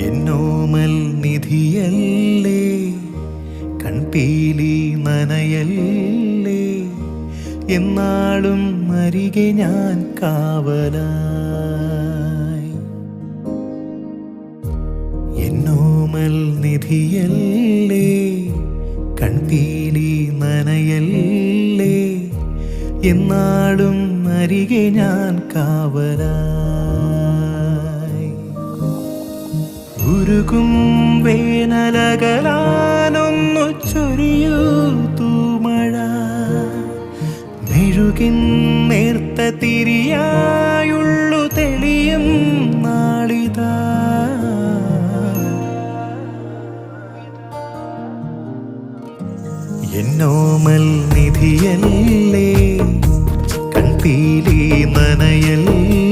എന്നോമൽ നിധിയല്ലേ, കൺപീലി നനയല്ലേ, എന്നാളും അരികെ ഞാൻ കാവലായി. എന്നോമൽ നിധിയല്ലേ, കൺപീലി നനയല്ലേ, എന്നാളും അരികെ ഞാൻ കാവലായി. ഉരുകും വേനലകലാനൊന്നു ചൊരിയൂ തൂമഴ, മെഴുകിൻ നേർത്ത തിരിയായുള്ളു തെളിയും നാളിതാ. എന്നോമൽ നിധിയല്ലേ, കൺപീലി നനയല്ലേ,